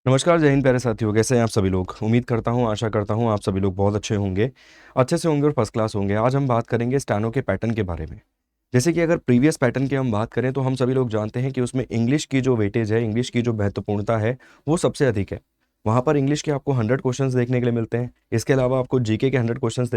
नमस्कार, जय हिंद प्यारे साथियों। कैसे हैं आप सभी लोग? उम्मीद करता हूँ, आशा करता हूँ आप सभी लोग बहुत अच्छे से होंगे और फर्स्ट क्लास होंगे। आज हम बात करेंगे स्टेनो के पैटर्न के बारे में। जैसे कि अगर प्रीवियस पैटर्न की हम बात करें तो हम सभी लोग जानते हैं कि उसमें इंग्लिश की जो वेटेज है, इंग्लिश की जो महत्वपूर्णता है, वो सबसे अधिक है। वहाँ पर इंग्लिश के आपको 100 क्वेश्चंस देखने के लिए मिलते हैं। इसके अलावा आपको जीके के 100 क्वेश्चंस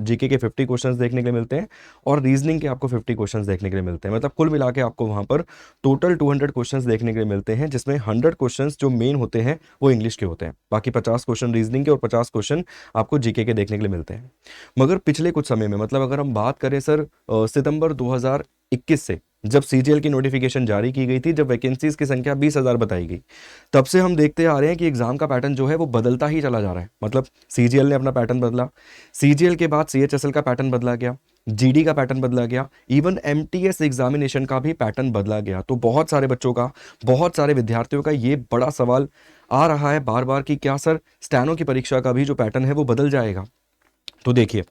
जीके के 50 क्वेश्चंस देखने के लिए मिलते हैं और रीजनिंग के आपको 50 क्वेश्चंस देखने के लिए मिलते हैं। मतलब कुल मिला के आपको वहाँ पर टोटल 200 क्वेश्चंस देखने के लिए मिलते हैं, जिसमें 100 क्वेश्चंस जो मेन होते हैं वो इंग्लिश के होते हैं। बाकी 50 क्वेश्चन रीजनिंग के और 50 क्वेश्चन आपको जीके के देखने के लिए मिलते हैं। मगर पिछले कुछ समय में, मतलब अगर हम बात करें सर सितंबर 2021 से, जब सीजीएल की नोटिफिकेशन जारी की गई थी, जब वैकेंसीज की संख्या 20,000 बताई गई, तब से हम देखते आ रहे हैं कि एग्जाम का पैटर्न जो है वो बदलता ही चला जा रहा है। मतलब सीजीएल ने अपना पैटर्न बदला, सीजीएल के बाद सीएचएसएल का पैटर्न बदला गया, जीडी का पैटर्न बदला गया, इवन एमटीएस एग्जामिनेशन का भी पैटर्न बदला गया। तो बहुत सारे बच्चों का, बहुत सारे विद्यार्थियों का ये बड़ा सवाल आ रहा है बार बार कि क्या सर स्टेनो की परीक्षा का भी जो पैटर्न है वो बदल जाएगा? तो देखिए,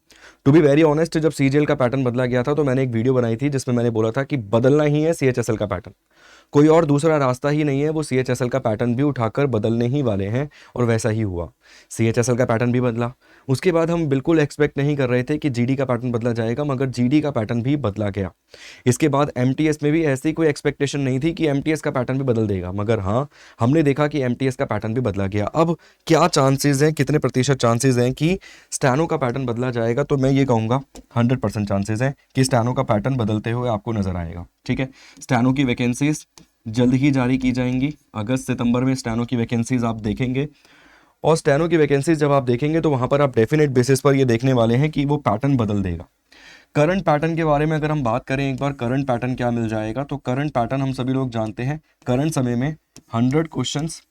टू बी वेरी ऑनेस्ट, जब सीजीएल का पैटर्न बदला गया था तो मैंने एक वीडियो बनाई थी जिसमें मैंने बोला था कि बदलना ही है सीएचएसएल का पैटर्न, कोई और दूसरा रास्ता ही नहीं है। वो सीएचएसएल का पैटर्न भी उठाकर बदलने ही वाले हैं और वैसा ही हुआ। सीएचएसएल का पैटर्न भी बदला। उसके बाद हम बिल्कुल एक्सपेक्ट नहीं कर रहे थे कि जीडी का पैटर्न बदला जाएगा, मगर जीडी का पैटर्न भी बदला गया। इसके बाद एमटीएस में भी ऐसी कोई एक्सपेक्टेशन नहीं थी कि एमटीएस का पैटर्न भी बदल देगा, मगर हाँ, हमने देखा कि एमटीएस का पैटर्न भी बदला गया। अब क्या चांसेस हैं, कितने प्रतिशत चांसेस हैं कि स्टेनो का पैटर्न बदला जाएगा? तो मैं ये कहूँगा 100% चांसेस हैं कि स्टेनो का पैटर्न बदलते हुए आपको नजर आएगा। ठीक है, स्टेनो की वैकेंसीज जल्द ही जारी की जाएंगी। अगस्त सितंबर में स्टेनो की वैकेंसीज आप देखेंगे, और स्टेनो की वैकेंसीज जब आप देखेंगे तो वहां पर आप डेफिनेट बेसिस पर ये देखने वाले हैं कि वो पैटर्न बदल देगा। करंट पैटर्न के बारे में अगर हम बात करें एक बार, करंट पैटर्न क्या मिल जाएगा, तो करंट पैटर्न हम सभी लोग जानते हैं। करंट समय में 100 क्वेश्चंस,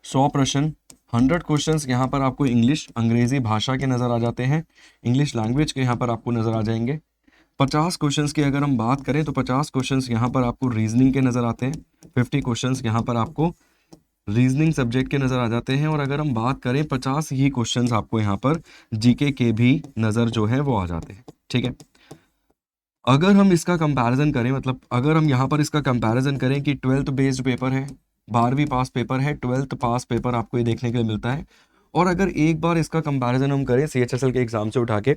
100 प्रश्न, 100 क्वेश्चंस यहाँ पर आपको इंग्लिश अंग्रेजी भाषा के नजर आ जाते हैं, इंग्लिश लैंग्वेज के यहाँ पर आपको नजर आ जाएंगे। 50 क्वेश्चंस की अगर हम बात करें तो 50 क्वेश्चंस यहाँ पर आपको रीजनिंग के नजर आते हैं, 50 क्वेश्चंस यहाँ पर आपको रीजनिंग सब्जेक्ट के नजर आ जाते हैं। और अगर हम बात करें 50 ही क्वेश्चंस आपको यहाँ पर जीके के भी नजर जो है वो आ जाते हैं। ठीक है, अगर हम इसका कंपैरिजन करें, मतलब अगर हम यहाँ पर इसका कंपैरिजन करें कि 12th बेस्ड पेपर है, 12वीं पास पेपर है, 12th पास पेपर आपको ये देखने के लिए मिलता है, और अगर एक बार इसका कंपैरिजन हम करें सीएचएसएल के एग्जाम से उठा के,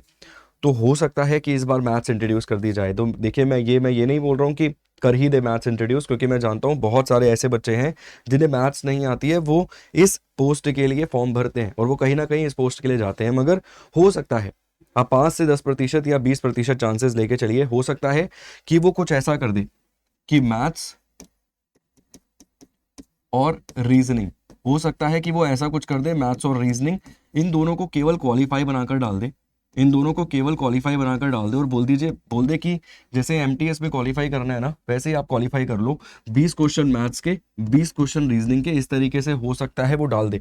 तो हो सकता है कि इस बार मैथ्स इंट्रोड्यूस कर दी जाए। तो देखिए, मैं ये नहीं बोल रहा हूँ कि कर ही दे मैथ्स इंट्रोड्यूस, क्योंकि मैं जानता हूँ बहुत सारे ऐसे बच्चे हैं जिन्हें मैथ्स नहीं आती है, वो इस पोस्ट के लिए फॉर्म भरते हैं और वो कहीं ना कहीं इस पोस्ट के लिए जाते हैं। मगर हो सकता है आप 5 से 10% या 20% चांसेस लेके चलिए, हो सकता है कि वो कुछ ऐसा कर दे कि मैथ्स और रीजनिंग, हो सकता है कि वो ऐसा कुछ कर दे, मैथ्स और रीजनिंग इन दोनों को केवल क्वालिफाई बनाकर डाल दे, इन दोनों को केवल क्वालिफाई बनाकर डाल दे और बोल दे कि जैसे एमटीएस में क्वालिफाई करना है ना, वैसे ही आप क्वालिफाई कर लो। 20 क्वेश्चन मैथ्स के, 20 क्वेश्चन रीजनिंग के, इस तरीके से हो सकता है वो डाल दे।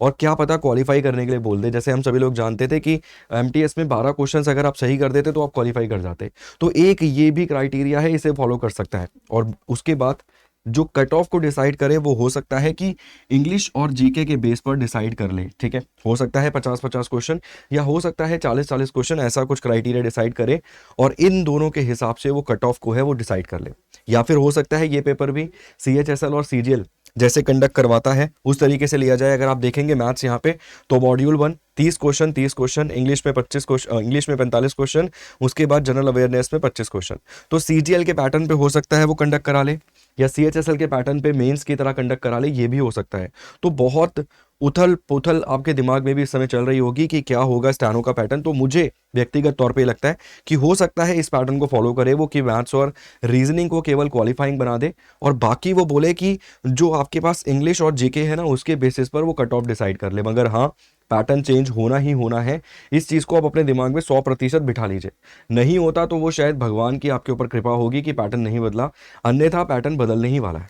और क्या पता क्वालिफाई करने के लिए बोल दे। जैसे हम सभी लोग जानते थे कि एमटीएस में 12 क्वेश्चंस अगर आप सही कर देते तो आप क्वालिफाई कर जाते। तो एक ये भी क्राइटेरिया है, इसे फॉलो कर सकता है। और उसके बाद जो कट ऑफ को डिसाइड करे वो हो सकता है कि इंग्लिश और जीके के बेस पर डिसाइड कर ले। ठीक है, हो सकता है 50-50 क्वेश्चन, या हो सकता है 40-40 क्वेश्चन, ऐसा कुछ क्राइटेरिया डिसाइड करे और इन दोनों के हिसाब से वो कट ऑफ को है वो डिसाइड कर ले। या फिर हो सकता है ये पेपर भी सीएचएसएल और सीजीएल जैसे कंडक्ट करवाता है उस तरीके से लिया जाए। अगर आप देखेंगे मैथ्स यहाँ पे, तो मॉड्यूल 1 30 क्वेश्चन, इंग्लिश में 25 क्वेश्चन, इंग्लिश में 45 क्वेश्चन, उसके बाद जनरल अवेयरनेस में 25 क्वेश्चन। तो सीजीएल के पैटर्न पे हो सकता है वो कंडक्ट करा ले, या सीएचएसएल के पैटर्न पे मेंस की तरह कंडक्ट करा ले, ये भी हो सकता है। तो बहुत उथल पुथल आपके दिमाग में भी इस समय चल रही होगी कि क्या होगा स्टेनो का पैटर्न। तो मुझे व्यक्तिगत तौर पे लगता है कि हो सकता है इस पैटर्न को फॉलो करे वो, कि मैथ्स और रीजनिंग को केवल क्वालिफाइंग बना दे और बाकी वो बोले कि जो आपके पास इंग्लिश और जीके है ना, उसके बेसिस पर वो कट ऑफ डिसाइड कर ले। मगर हाँ, पैटर्न चेंज होना ही होना है, इस चीज को आप अपने दिमाग में 100% बिठा लीजिए। नहीं होता तो वो शायद भगवान की आपके ऊपर कृपा होगी कि पैटर्न नहीं बदला, अन्यथा पैटर्न बदलने ही वाला है।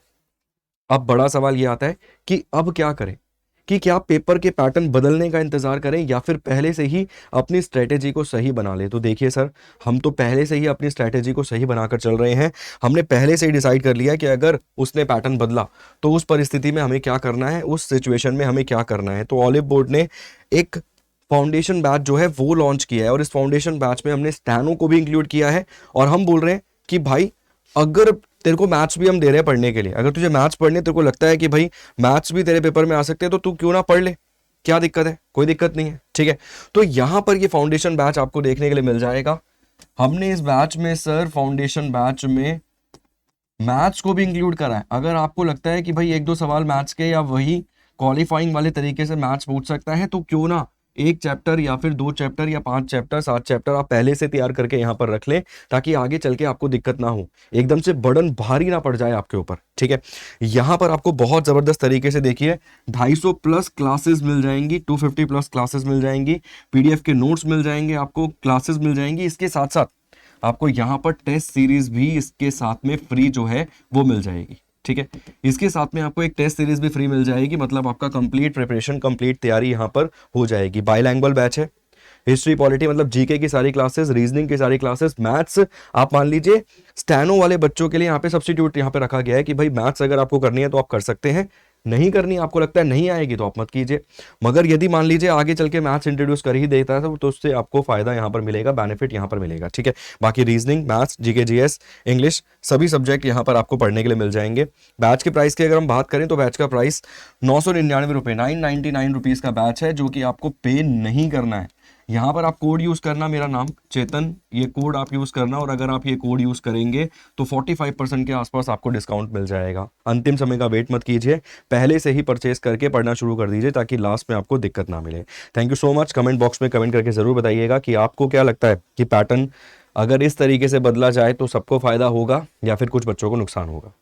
अब बड़ा सवाल ये आता है कि अब क्या करें, कि क्या पेपर के पैटर्न बदलने का इंतजार करें या फिर पहले से ही अपनी स्ट्रेटेजी को सही बना ले। तो देखिए सर, हम तो पहले से ही अपनी स्ट्रेटेजी को सही बनाकर चल रहे हैं। हमने पहले से ही डिसाइड कर लिया कि अगर उसने पैटर्न बदला तो उस परिस्थिति में हमें क्या करना है, उस सिचुएशन में हमें क्या करना है। तो ऑलिव बोर्ड ने एक फाउंडेशन बैच जो है वो लॉन्च किया है, और इस फाउंडेशन बैच में हमने स्टेनो को भी इंक्लूड किया है। और हम बोल रहे हैं कि भाई, अगर तेरे को मैथ्स भी हम दे रहे हैं पढ़ने के लिए। अगर तुझे मैथ्स पढ़ने तेरे को लगता है कि भाई मैथ्स भी तेरे पेपर में आ सकते हैं तो तू क्यों ना पढ़ ले, क्या दिक्कत है, कोई दिक्कत नहीं है, ठीक है। तो यहां पर ये फाउंडेशन बैच आपको देखने के लिए मिल जाएगा। हमने इस बैच में सर फाउंडेशन बैच में मैथ्स को भी इंक्लूड करा है। अगर आपको लगता है कि भाई एक दो सवाल मैथ्स के या वही क्वालिफाइंग वाले तरीके से मैथ्स पूछ सकता है तो क्यों ना एक चैप्टर या फिर 2 चैप्टर या 5 चैप्टर 7 चैप्टर आप पहले से तैयार करके यहाँ पर रख लें, ताकि आगे चल के आपको दिक्कत ना हो, एकदम से बर्डन भारी ना पड़ जाए आपके ऊपर, ठीक है। यहाँ पर आपको बहुत जबरदस्त तरीके से देखिए 250 प्लस क्लासेस मिल जाएंगी, 250 प्लस क्लासेस मिल जाएंगी, पीडीएफ के नोट्स मिल जाएंगे, आपको क्लासेस मिल जाएंगी। इसके साथ साथ आपको यहाँ पर टेस्ट सीरीज भी इसके साथ में फ्री जो है वो मिल जाएगी, ठीक है। इसके साथ में आपको एक टेस्ट सीरीज भी फ्री मिल जाएगी, मतलब आपका कंप्लीट प्रिपरेशन, कंप्लीट तैयारी यहाँ पर हो जाएगी। बाइलैंग्वेज बैच है, हिस्ट्री पॉलिटी मतलब जीके की सारी क्लासेस, रीजनिंग की सारी क्लासेस, मैथ्स आप मान लीजिए स्टैनो वाले बच्चों के लिए यहाँ पे सब्स्टिट्यूट यहाँ पे रखा गया है कि भाई मैथ्स अगर आपको करनी है तो आप कर सकते हैं, नहीं करनी आपको लगता है नहीं आएगी तो आप मत कीजिए। मगर यदि मान लीजिए आगे चल के मैथ्स इंट्रोड्यूस कर ही देता है तो उससे आपको फायदा यहाँ पर मिलेगा, बेनिफिट यहाँ पर मिलेगा, ठीक है। बाकी reasoning, maths, GK, GS, English सभी सब्जेक्ट यहाँ पर आपको पढ़ने के लिए मिल जाएंगे। बैच के प्राइस की अगर हम बात करें तो बैच का प्राइस 999 रुपये, 999 रुपीज़ का बैच है, जो कि आपको पे नहीं करना है। यहाँ पर आप कोड यूज करना, मेरा नाम चेतन, ये कोड आप यूज करना, और अगर आप ये कोड यूज करेंगे तो 45% के आसपास आपको डिस्काउंट मिल जाएगा। अंतिम समय का वेट मत कीजिए, पहले से ही परचेस करके पढ़ना शुरू कर दीजिए ताकि लास्ट में आपको दिक्कत ना मिले। Thank you so much. Comment box में कमेंट करके जरूर बताइएगा कि आपको क्या लगता है कि पैटर्न अगर इस तरीके से बदला जाए तो सबको फायदा होगा या फिर कुछ बच्चों को नुकसान होगा।